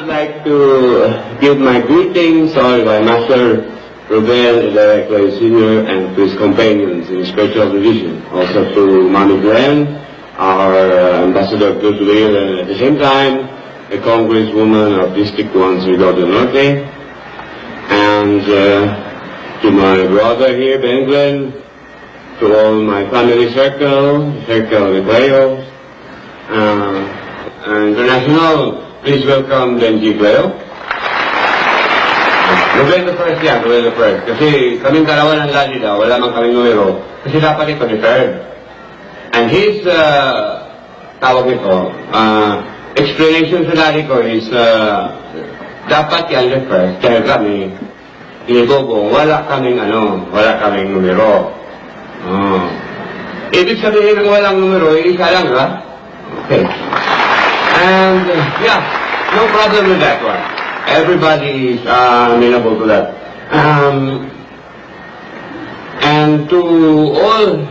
like to give my greetings to my master Rubenian, the director senior, and to his companions in special division. Also to Mami Glenn, our ambassador of goodwill, and at the same time, the congresswoman of District 1 Surigao del Norte, and to my brother here, Ben Glenn, to all my family circle de Cleo, international. Please welcome Benji Cleo. Ruben the first yan, Ruben the first. Kasi kaming dalawa ng lali daw, wala man kaming numero. Kasi dapat ito ni third. And his, tawag nito, explanation sa lali ko is, dapat yan the first. Dahil kami, inibobong, wala kaming numero. Ibig sabihin ng walang numero, isa lang, ha? Okay. And, yeah, no problem with that one. Everybody is amenable to that. And to all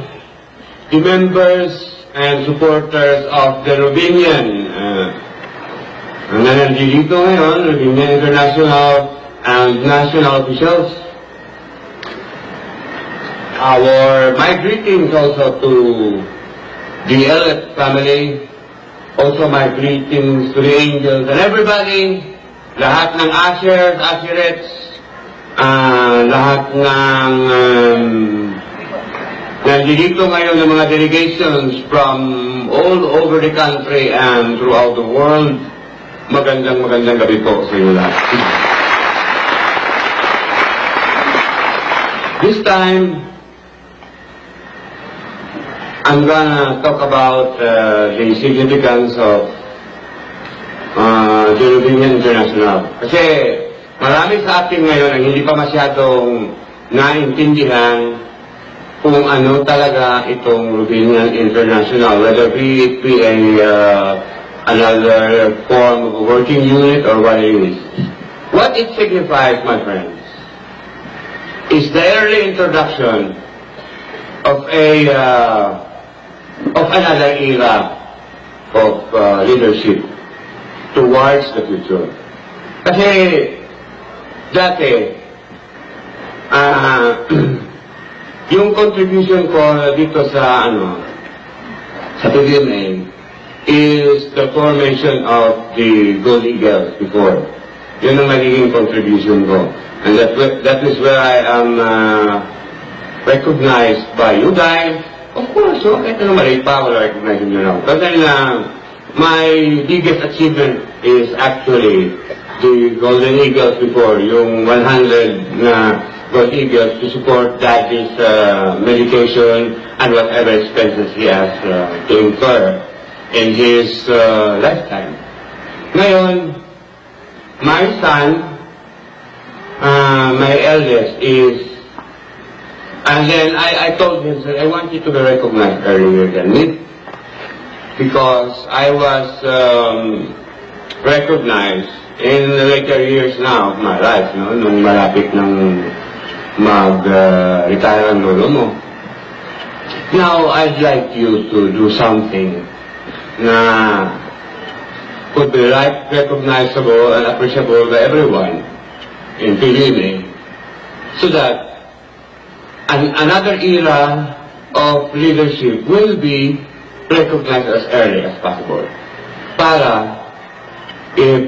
the members and supporters of the Rubenian, ang nanandito ngayon, Rubenian International and national officials, my greetings also to the Elliott family, also my greetings to the angels and everybody, lahat ng ushers, usherettes, lahat ng nandito ngayon ng mga delegations from all over the country and throughout the world. Magandang gabi po sa inyo lahat. This time, I'm gonna talk about the significance of the Rubenian International. Kasi marami sa atin ngayon ang hindi pa masyadong naintindihan kung ano talaga itong Rubenian International, whether it be another form of a working unit or what it is. What it signifies, my friends, is the early introduction of another era of leadership towards the future. Kasi dati, yung contribution ko dito sa PDMA is the formation of the Gold Eagles before. Yun ang nagiging contribution ko. And that is where I am recognized by you guys. Of course, so kahit na maliit pa, wala recognize nyo na. But then, my biggest achievement is actually the Golden Eagles before, yung 100 na Gold Eagles to support Daddy's medication and whatever expenses he has to incur in his lifetime. Ngayon, my son, my eldest is, and then I told him that I want you to be recognized earlier than me because I was recognized in the later years now of my life, nung malapit ng mag-retire ang lolo mo. Now, I'd like you to do something na could be recognizable and appreciable by everyone in PDMA so that another era of leadership will be recognized as early as possible. Para, if,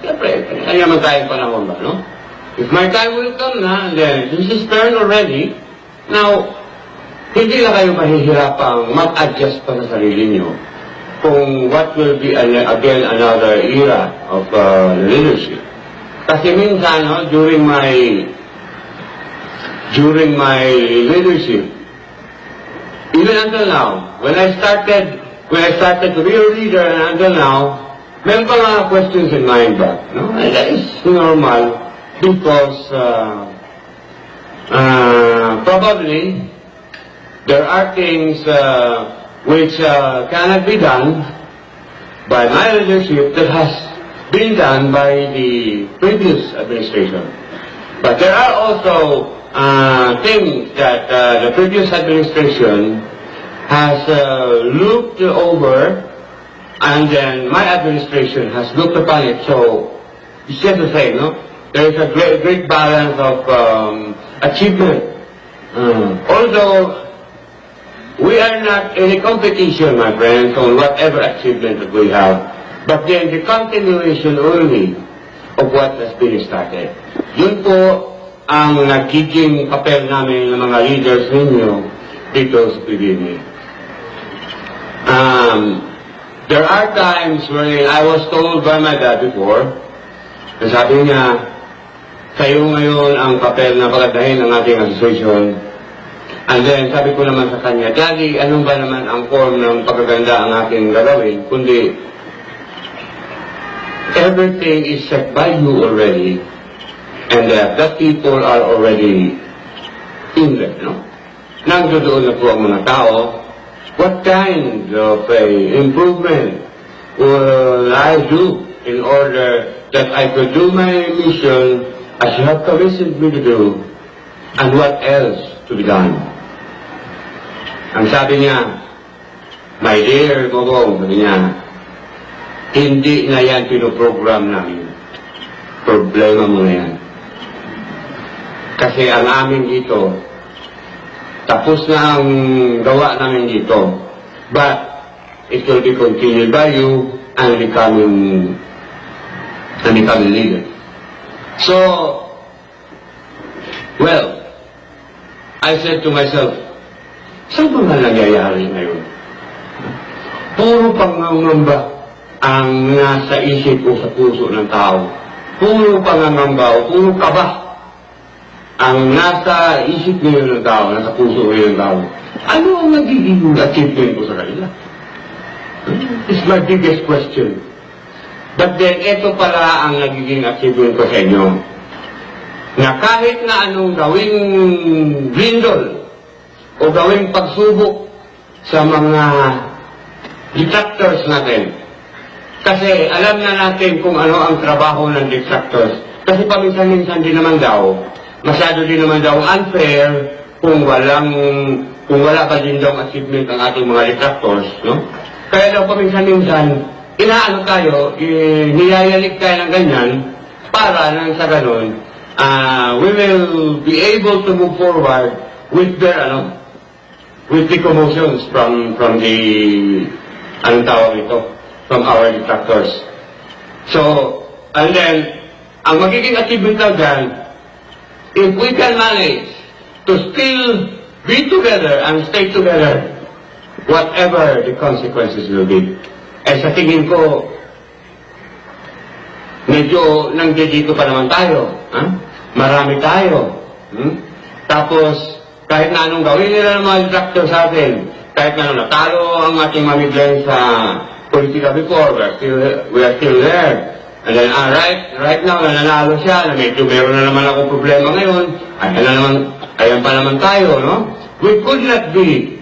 siyempre, kanya naman tayong panahon ba, no? If my time will come na, then this is turn already, now, hindi na kayo mahihirapang mag-adjust pa sa sarili nyo kung what will be, again, another era of leadership. Kasi minsan, no, during my leadership, even until now, when I started to be a leader and until now, meron pa mga questions in mind back, no? And that is normal because probably there are things which cannot be done by my leadership that has been done by the previous administration. But there are also things that the previous administration has looked over And then my administration has looked upon it, so it's just the same, no? There is a great balance of achievement. Although we are not in a competition, my friends, on whatever achievement that we have, but then the continuation only of what has been started. Yun po ang nagiging papel namin ng mga leaders ninyo dito sa Rubenian. There are times when I was told by my dad before, na sabi niya, kayo ngayon ang papel na pagadahin ng ating association. And then sabi ko naman sa kanya, Daddy, anong ba naman ang form ng pagaganda ang ating gagawin? Kundi, everything is set by you already, and the people are already in there, no? Nandoon na po ang mga tao. What kind of improvement will I do in order that I could do my mission as you have commissioned me to do, and what else to be done? Ang sabi niya, my dear Gogong, sabi niya, hindi na yan pinoprogram namin. Problema mo na yan. Kasi ang amin dito, tapos na ang gawa namin dito. But, it will be continued by you and becoming leader. So, well, I said to myself, saan ba nga nangyayari ngayon? Puro pangangamba ang nasa isip o sa puso ng tao. Puro pangangamba o puro kaba ang nasa isip ngayon ng tao, nasa puso ngayon ng tao. Ano ang nagiging achievement ko sa kanila? It's my biggest question. But then, ito pala ang nagiging achievement ko sa inyo. Na kahit na anong gawing lindol o gawing pagsubok sa mga detractors natin. Kasi alam na natin kung ano ang trabaho ng detractors. Kasi paminsan-minsan din naman daw, masyado din naman daw unfair kung wala pa din daw achievement ang ating mga detractors, no? Kaya daw paminsan-minsan, inaano tayo, niyayalik tayo ng ganyan, para nang sa ganun, we will be able to move forward with the commotions from the, anong tawag ito, from our detractors. So, and then, ang magiging achievement daw dyan, if we can manage to still be together and stay together, whatever the consequences will be. Eh sa tingin ko, medyo nanggigito pa naman tayo. Marami tayo. Tapos, kahit na anong gawin nila ng mga detractors sa atin, kahit na natalo ang ating mamigay sa politika before, we are still there. And then, right now, nananalo siya, na medyo meron na naman akong problema ngayon, ayan pa naman tayo, no? We could not be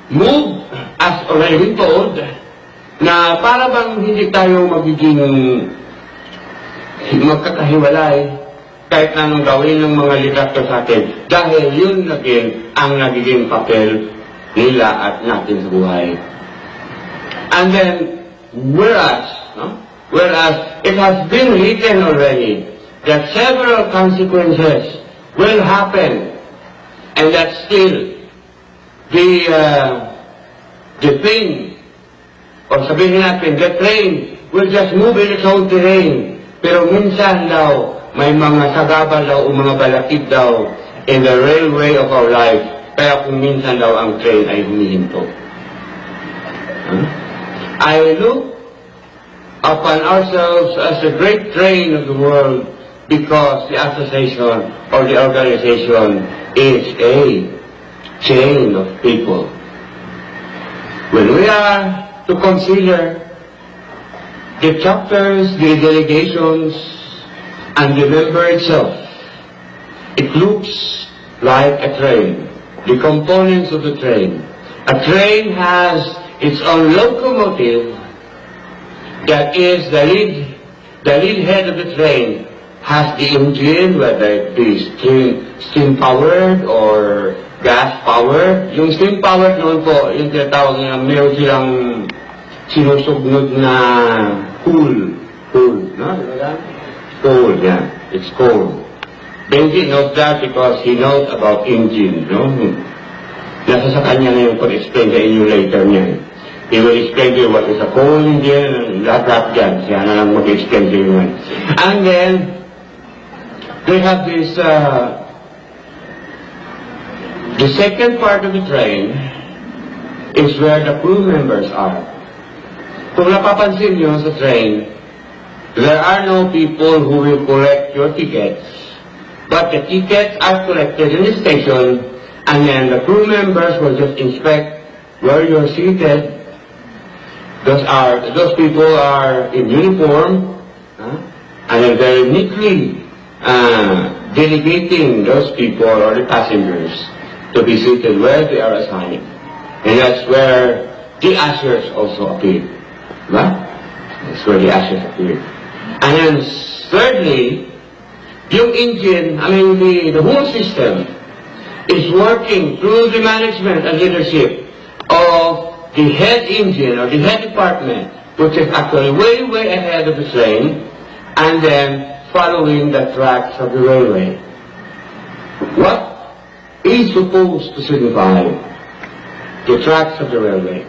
moved, as already been told, na para bang hindi tayo magiging magkakahiwalay kahit na anong gawin ng mga detractors sa atin, dahil yun ang nagiging papel nila at natin sa buhay. And then, whereas it has been written already that several consequences will happen, and that still the thing, or sabihin natin, the train will just move in its own terrain. Pero minsan daw, may mga sagabal daw o mga balakid daw in the railway of our life. Kaya kung minsan daw ang train ay humihinto. I look upon ourselves as a great train of the world because the association or the organization is a chain of people. When we are to consider the chapters, the delegations, and the member itself, it looks like a train. The components of the train. A train has its own locomotive that is the lead head of the train has the engine, whether it be steam powered or gas powered. Yung steam powered noon po, yung tinatawag na meron silang sinusugnod na cool, no? Cool, yeah, it's cool. Benji knows that because he knows about engine, no? Nasa sa kanya na yung pag-explain sa inyo later niya. He will explain to you what is a coal engine and lahat dyan. Siya na lang mag-explain to you. And then, they have this, the second part of the train is where the crew members are. Kung napapansin nyo sa train, there are no people who will collect your tickets, but the tickets are collected in the station, and then the crew members will just inspect where you're seated. Those people are in uniform, and then very neatly delegating those people or the passengers to be seated where they are assigned. And that's where the ushers also appear. Right? That's where the ushers appear. And then thirdly, yung engine, the whole system is working through the management and leadership of the head engine or the head department, which is actually way, way ahead of the train, and then following the tracks of the railway. What is supposed to signify the tracks of the railway?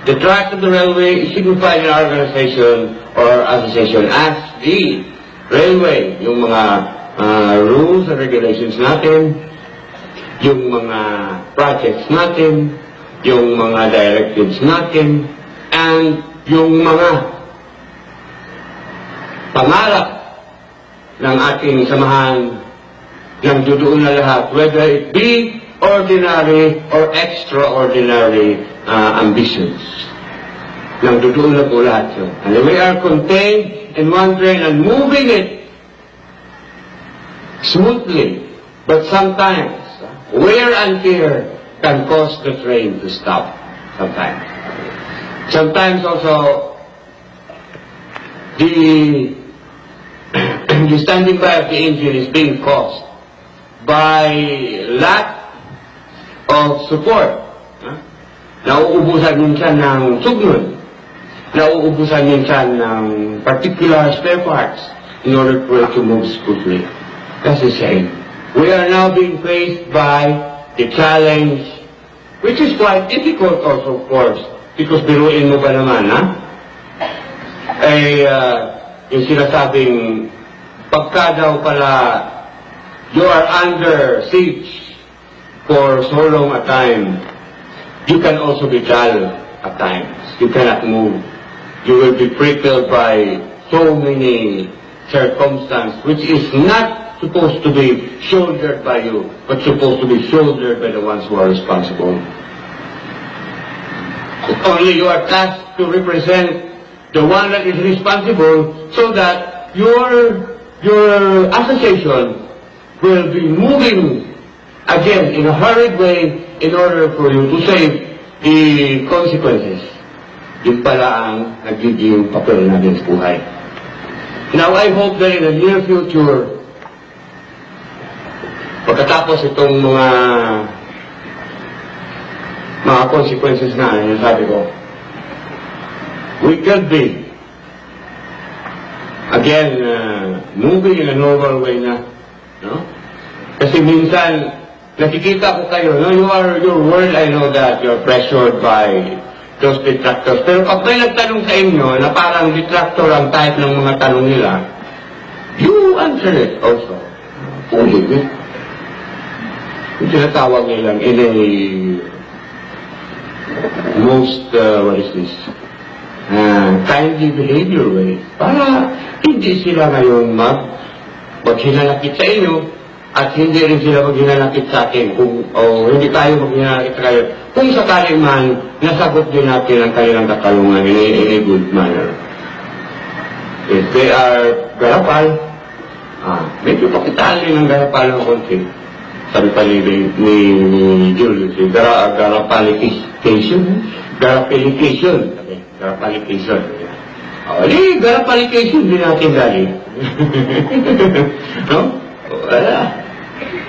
The tracks of the railway is signified in our organization or association as the railway, yung mga rules and regulations natin, yung mga projects natin, yung mga directives natin, and yung mga pangarap ng ating samahan ng duduon na lahat, whether it be ordinary or extraordinary ambitions. Nang duduon na po lahat yun. And we are contained in one train and moving it smoothly. But sometimes, wear and tear can cause the train to stop. Sometimes. Sometimes also, the standing by of the engine is being caused by lack of support. Nauubusan minsan ng sugnod. Nauubusan minsan ng particular spare parts in order for it to move smoothly. That's the same. We are now being faced by the challenge, which is quite difficult also, of course, because biruin mo ba naman, yung sinasabing pagka daw pala you are under siege for so long a time, you can also be dull at times. You cannot move. You will be prickled by so many circumstances, which is not supposed to be shouldered by you, but supposed to be shouldered by the ones who are responsible. Only you are tasked to represent the one that is responsible, so that your association will be moving again in a hurried way in order for you to save the consequences. Yun pala ang nagiging papel natin sa buhay. Now, I hope that in the near future, pagkatapos itong mga consequences na, yung sabi ko, we could be again moving in a normal way na, no? Kasi minsan nakikita ko kayo, no? Your world, I know that you're pressured by those detractors. Pero pag may nagtanong sa inyo na parang detractor ang type ng mga tanong nila, you answer it also. Fully. Yung tinatawag nilang in a most, what is this? Kindly behavior way. Para hindi sila ngayon maghinanakit sa inyo at hindi rin sila maghinanakit sa akin hindi tayo maghinanakit sa kayo kung sakaling man nasagot din natin ang kanilang katalungan in a good manner. If they are garapal, medyo pakitaan din ng garapal ng konti. Sabi pa ni Julius, garapalication. Garapalication. Garapalication din natin dali. No?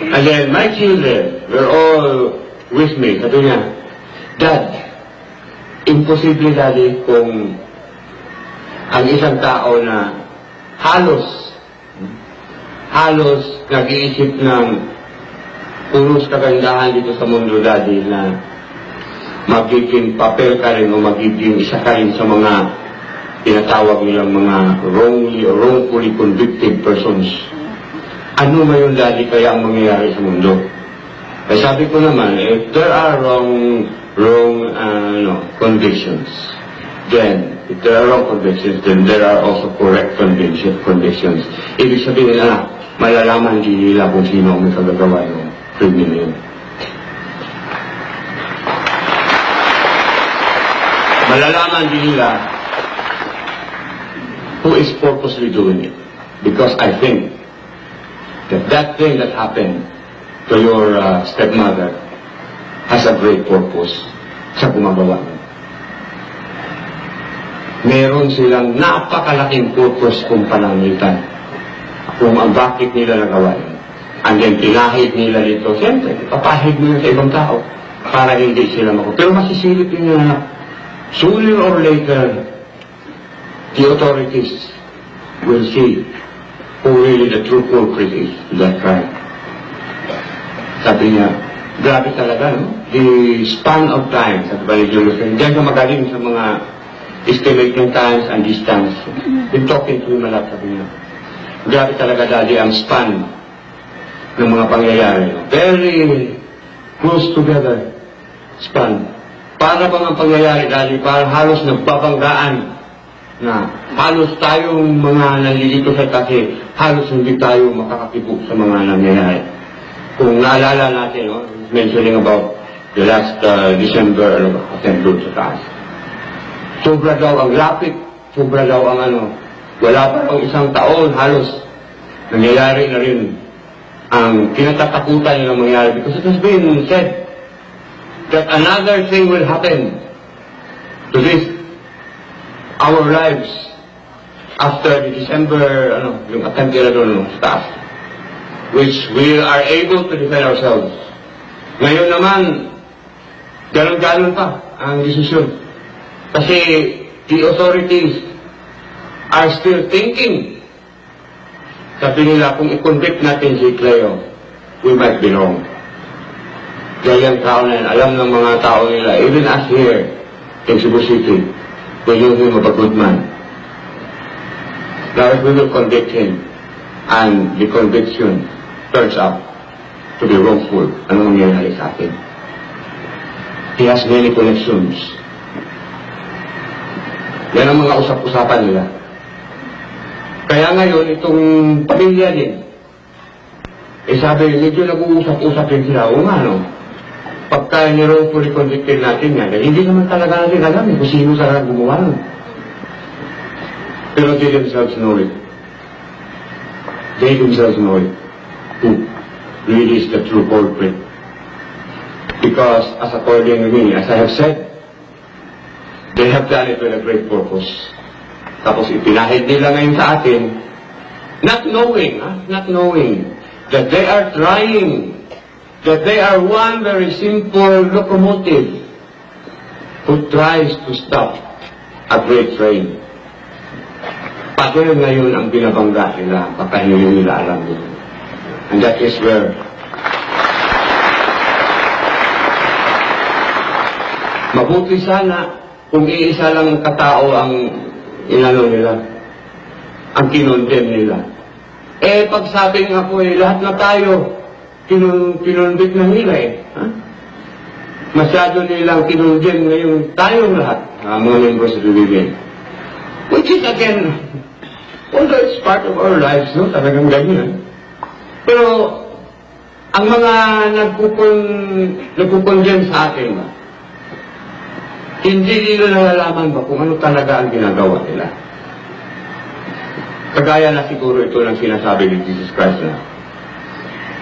And then my children were all with me. Sabi niya, Dad, imposible dali kung ang isang tao na halos nag-iisip ng puros kagandahan dito sa mundo dali na magiging papel ka rin o magiging isa ka rin sa mga tinatawag nilang mga wrongly or wrongfully convicted persons. Ano ba yun dali kaya ang mangyayari sa mundo? Kaya sabi ko naman, if there are wrong convictions, then if there are wrong convictions, then there are also correct convictions. Ibig sabihin na, malalaman din nila kung sino ang may kagagawa ng krimen na yun. Malalaman din nila who is purposely doing it. Because I think that thing that happened to your stepmother has a great purpose sa gumagawa. Meron silang napakalaking purpose kung pananglitan. Kung ang bakit nila nagawa yun. And then pinahid nila dito. Siyempre, papahid nila sa ibang tao para hindi sila Pero masisilip nila na sooner or later, the authorities will see who really the true culprit is to that crime. Sabi niya, grabe talaga, no? The span of time, sabi ba ni Julius, diyan ka magaling sa mga estimating times and distance. Been talking to him a lot, sabi niya. Grabe talaga, Daddy, ang span ng mga pangyayari. No? Very close together span. Para bang ang pangyayari, Daddy, para halos nagbabanggaan na halos tayong mga nalilito sa kasi halos hindi tayo makakatibok sa mga nangyayari. Kung naalala natin, no, mentioning about the last December, doon sa taas. Sobra daw ang lapit, sobra daw ang wala pa pang isang taon halos nangyayari na rin ang kinatatakutan nilang mangyayari because it has been said that another thing will happen to this our lives after the December, yung attempt nila doon sa taas, which we are able to defend ourselves. Ngayon naman, ganon-ganon pa ang desisyon. Kasi the authorities are still thinking. Sabi nila, kung i-convict natin si Cleo, we might be wrong. Dahil yung tao na yan, alam ng mga tao nila, even us here in Cebu City, we know him of a good man. Now if we will convict him, and the conviction turns out to be wrongful, ano mangyayari sa akin? He has many connections. Yan ang mga usap-usapan nila. Kaya ngayon, itong pamilya din, sabi, medyo nag-uusap-usap din sila, o nga, pagka ni-wrongfully convicted natin yan, hindi naman talaga natin alam kung sino sa gumawa nun. Pero they themselves know it. They themselves know it. Who really is the true culprit. Because, as according to me, as I have said, they have done it with a great purpose. Tapos ipinahid nila ngayon sa atin, not knowing that they are trying, that they are one very simple locomotive who tries to stop a great train. Pati ngayon ang binabangga nila, baka hindi nila alam yun. And that is where mabuti sana kung iisa lang katao ang nila, ang kinondem nila. Pag sabi nga po lahat na tayo, kinonvict na nila Ha? Masyado nilang kinondem ngayon tayong lahat, mga members of the Rubenian. Which is again, although it's part of our lives, talagang ganyan. Pero, ang mga nagkukondem sa atin hindi nila nalalaman kung ano talaga ang ginagawa nila. Kagaya na siguro ito ng sinasabi ni Jesus Christ na,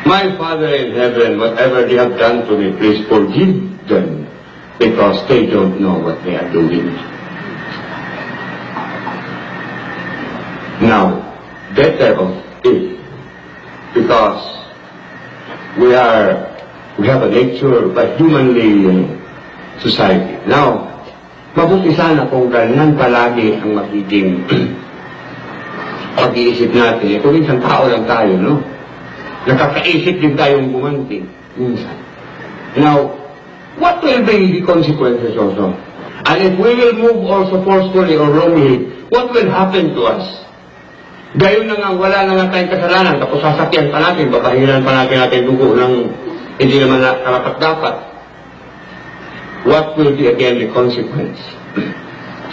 My Father in heaven, whatever they have done to me, please forgive them, because they don't know what they are doing. Now, better off if, because we have a nature of a humanly society. Now, Mabuti sana kung ganyan palagi ang magiging pag-iisip natin. Kung minsan tao lang tayo, no? Nakakaisip din tayong gumanti. Minsan. Now, what will be the consequences also? And if we will move also forcefully or wrongly, what will happen to us? Gayon na nga, wala na nga tayong kasalanan, tapos sasakyan pa natin, babahiran pa natin dugo ng hindi naman karapat-dapat. What will be again the consequence?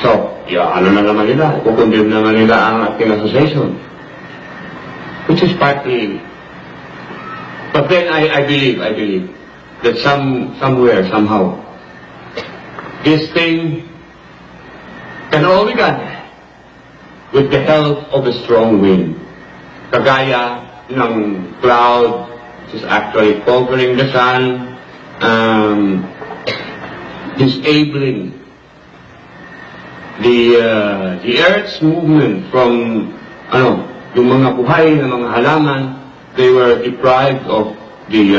So, ano na naman nila, kukundin naman nila ang ating association. Which is partly, but then I believe that somewhere, somehow, this thing can all be done with the help of a strong wind. Kagaya ng cloud, which is actually covering the sun, disabling the Earth's movement from, yung mga buhay na mga halaman, they were deprived of the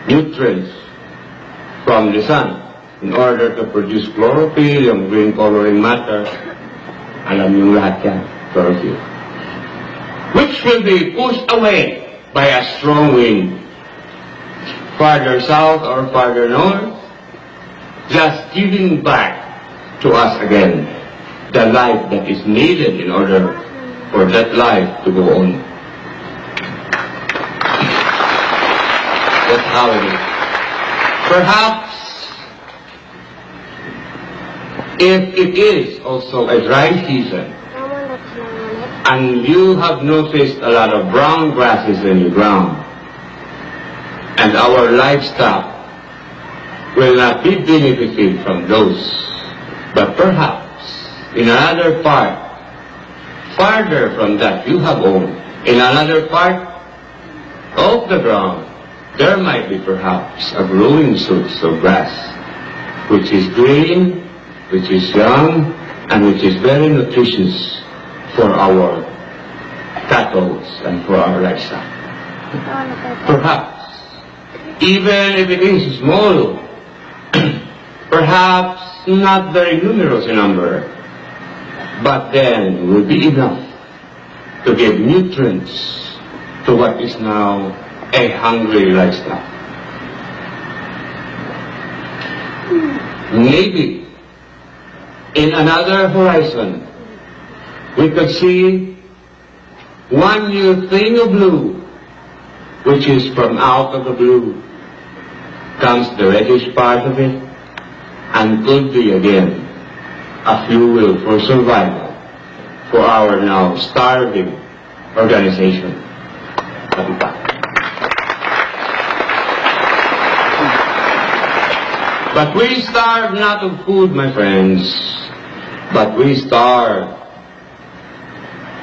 nutrients from the sun in order to produce chlorophyll, yung green coloring matter. Alam niyo lahat yan, chlorophyll. Which will be pushed away by a strong wind, farther south or farther north, just giving back to us again the life that is needed in order for that life to go on. That's how it is. Perhaps if it is also a dry season, and you have noticed a lot of brown grasses in the ground, and our livestock will not be benefited from those, but perhaps in another part, farther from that you have owned, in another part of the ground, there might be perhaps a growing source of grass, which is green, which is young, and which is very nutritious for our cattle and for our livestock. Perhaps, even if it is small, perhaps not very numerous in number, but then will be enough to give nutrients to what is now a hungry livestock. Maybe in another horizon, we could see one new thing of blue, which is from out of the blue comes the reddish part of it, and could be again a fuel for survival for our now starving organization. But we starve not of food, my friends, but we starve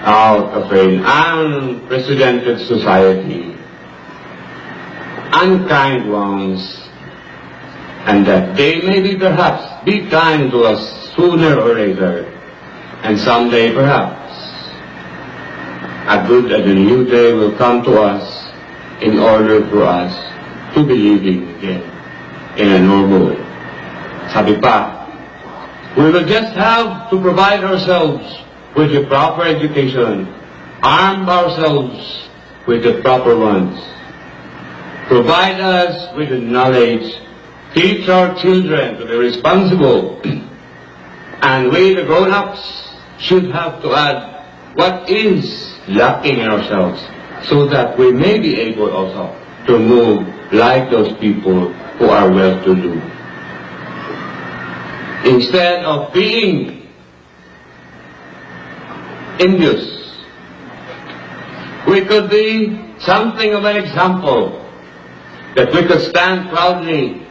out of an unprecedented society, unkind ones, and that they may perhaps be kind to us sooner or later, and someday perhaps a good and a new day will come to us in order for us to be living again in a normal way. Sabi pa, we will just have to provide ourselves with the proper education, arm ourselves with the proper ones, provide us with the knowledge, teach our children to be responsible, and we, the grown-ups, should have to add what is lacking in ourselves so that we may be able also to move like those people who are well-to-do. Instead of being envious, we could be something of an example, that we could stand proudly,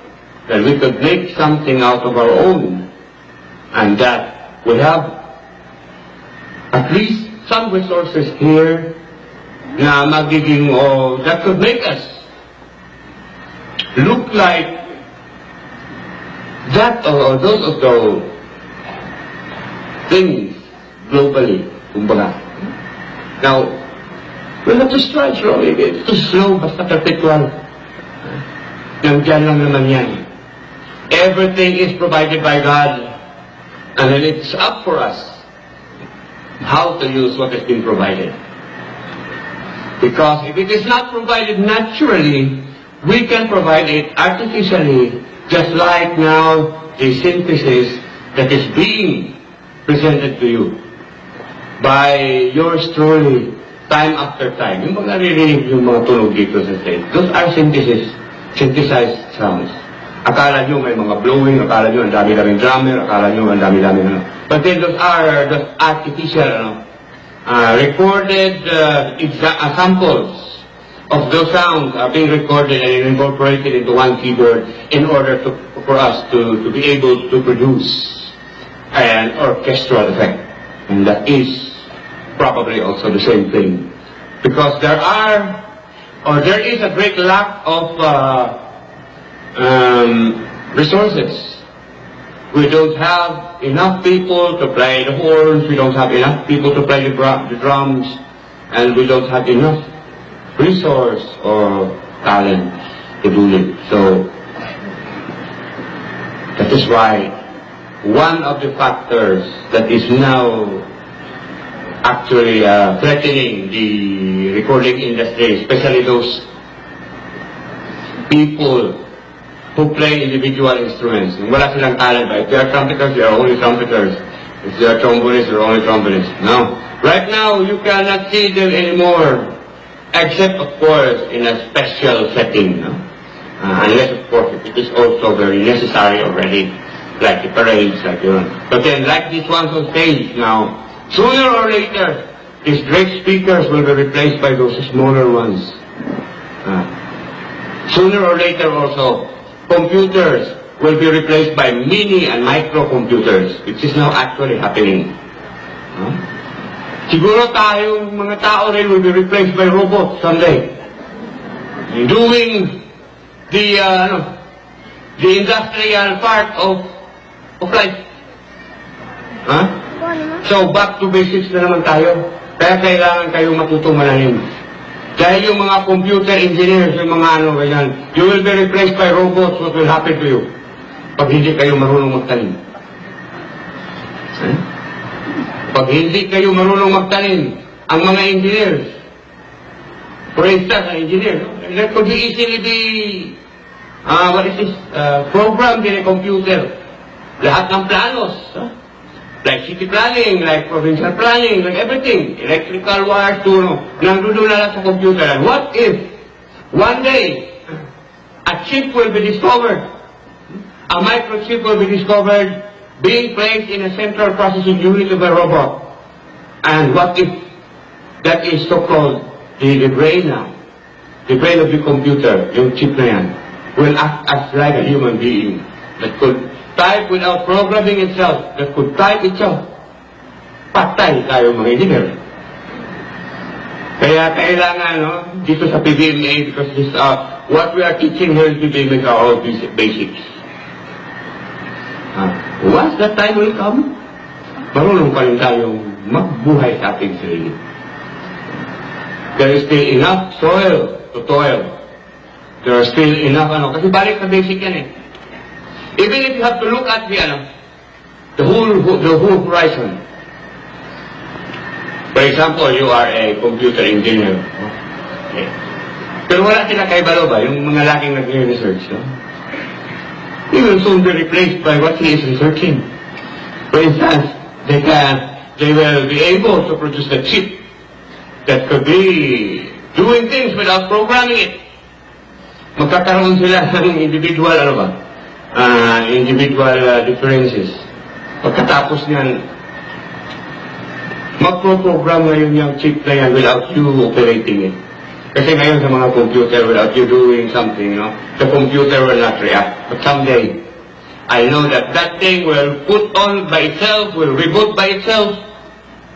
that we could make something out of our own, and that we have at least some resources here na magiging, that could make us look like that or those of the things globally, kumbaga. Now, we'll have to strive slowly. It's too slow, basta perpetual. Nandiyan lang naman yan. Everything is provided by God. And then it's up for us how to use what has been provided. Because if it is not provided naturally, we can provide it artificially, just like now the synthesis that is being presented to you by yours truly, time after time. Yung mga naririnig yung mga tunog dito sa stage, those are synthesized sounds. Akala nyo may mga blowing, akala nyo ang dami-daming drummer, akala nyo ang dami-daming ano. But then those are the artificial, recorded samples of those sounds are being recorded and incorporated into one keyboard in order for us to be able to produce an orchestral effect. And that is probably also the same thing. Because there is a great lack of resources. We don't have enough people to play the horns, we don't have enough people to play the drums, and we don't have enough resource or talent to do it. So, that is why one of the factors that is now actually threatening the recording industry, especially those people who play individual instruments. Wala silang talent, right? If they are trumpeters, they are only trumpeters. If they are trombonists, they are only trombonists. No. Right now, you cannot see them anymore, except, of course, in a special setting. No? Unless, of course, it is also very necessary already, like the parades, like yun. But then, like these ones on stage now, sooner or later, these great speakers will be replaced by those smaller ones. Sooner or later also, computers will be replaced by mini and microcomputers, which is now actually happening. Siguro tayong mga tao rin will be replaced by robots someday. Doing the industrial part of life. So back to basics na naman tayo. Kaya kailangan kayong matutong manahin. Dahil yung mga computer engineers, yung mga ganyan, you will be replaced by robots. What will happen to you? Pag hindi kayo marunong magtanim. Pag hindi kayo marunong magtanim, ang mga engineers, for instance, an engineer, that could be easily be, programmed in a computer. Lahat ng planos, like city planning, like provincial planning, like everything, electrical wires, nandun na lang sa computer. And what if, one day, a chip will be discovered, a microchip will be discovered, being placed in a central processing unit of a robot. And what if that is so-called the brain now, the brain of the computer, yung chip na yan, will act as like a human being that could type without programming itself, that could type itself. Patay tayo mga engineer. Kaya kailangan, dito sa PBMA, because this, what we are teaching here is PBMA are all basics. Once that time will come, marunong pa rin tayong magbuhay sa ating sarili. There is still enough soil to toil. There are still enough, kasi balik sa basic yan eh. Even if you have to look at the whole horizon. For example, you are a computer engineer. Okay. Pero wala sila kay Baloba, yung mga laging nag-research. He will soon be replaced by what he is researching. For instance, they will be able to produce a chip that could be doing things without programming it. Magkakaroon sila ng individual, individual differences. Pagkatapos niyan, magproprogram ngayon yung chip na yan without you operating it. Kasi ngayon sa mga computer, without you doing something, the computer will not react. But someday, I know that that thing will put on by itself, will reboot by itself,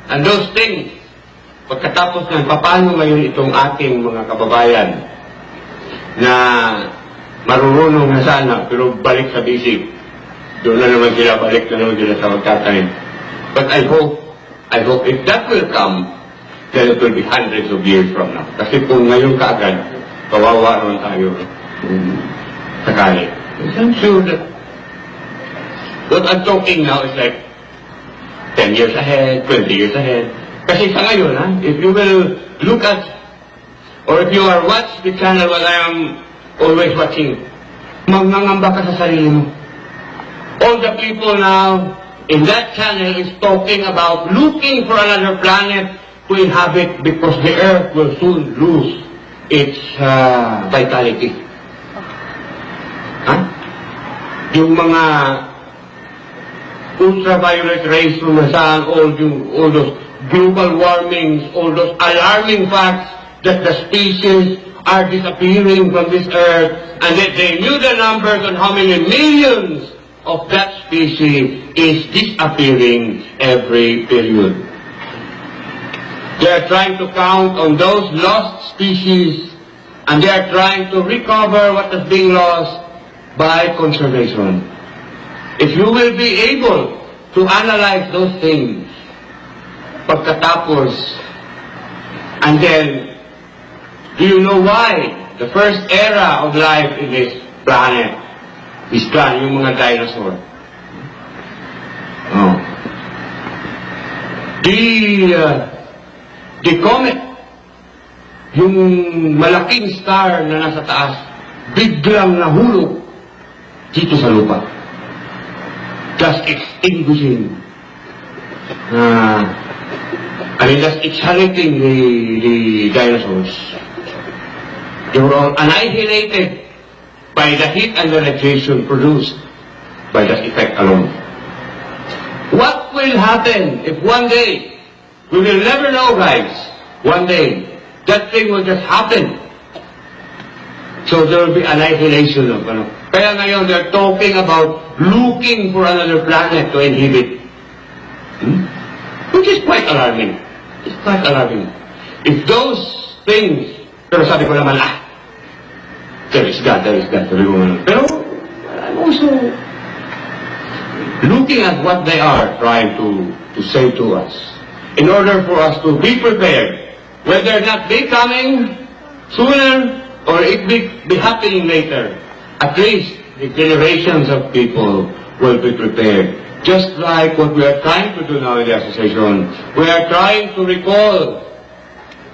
and those things. Pagkatapos niyan, paano ngayon itong ating mga kababayan na marunong na sana, pero balik sa basic. Doon na naman sila, balik na naman sila sa magtatanim. But I hope if that will come, then it will be hundreds of years from now. Kasi kung ngayon kaagad, kawawa naman tayo sakali. I'm sure that what I'm talking now is like 10 years ahead, 20 years ahead. Kasi sa ngayon, ha, if you will look at, or if you are watch the channel what I am always watching, mangangamba ka sa sarili mo. All the people now in that channel is talking about looking for another planet to inhabit because the Earth will soon lose its vitality. Huh? Yung mga ultraviolet rays from the sun, all those global warmings, all those alarming facts that the species are disappearing from this Earth, and that they knew the numbers on how many millions of that species is disappearing every period. They are trying to count on those lost species, and they are trying to recover what is being lost by conservation. If you will be able to analyze those things, pagkatapos, and then, do you know why the first era of life in this planet is gone, yung mga dinosaur? Oh. The comet, yung malaking star na nasa taas, biglang nahulog dito sa lupa. Just extinguishing. Just exhalating the dinosaurs. They were all annihilated by the heat and the radiation produced by that effect alone. What will happen if one day, we will never know, guys, one day, that thing will just happen. So there will be annihilation of Kaya ngayon, they're talking about looking for another planet to inhabit. Which is quite alarming. It's quite alarming. If those things, pero sabi ko naman, there is God, sabi ko naman. Pero, I'm also looking at what they are trying to say to us, in order for us to be prepared, whether not be coming sooner or it be happening later. At least the generations of people will be prepared. Just like what we are trying to do now in the association, we are trying to recall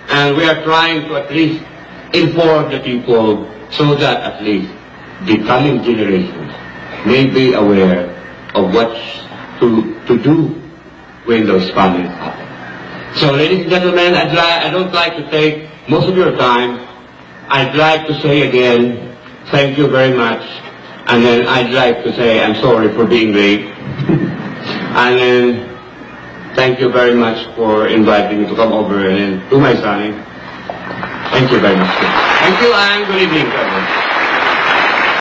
and we are trying to at least inform the people so that at least the coming generations may be aware of what to do when those famines happen. So, ladies and gentlemen, I don't like to take most of your time. I'd like to say again, thank you very much. And then I'd like to say I'm sorry for being late. And then thank you very much for inviting me to come over and do my signing. Thank you very much. Thank you and good evening.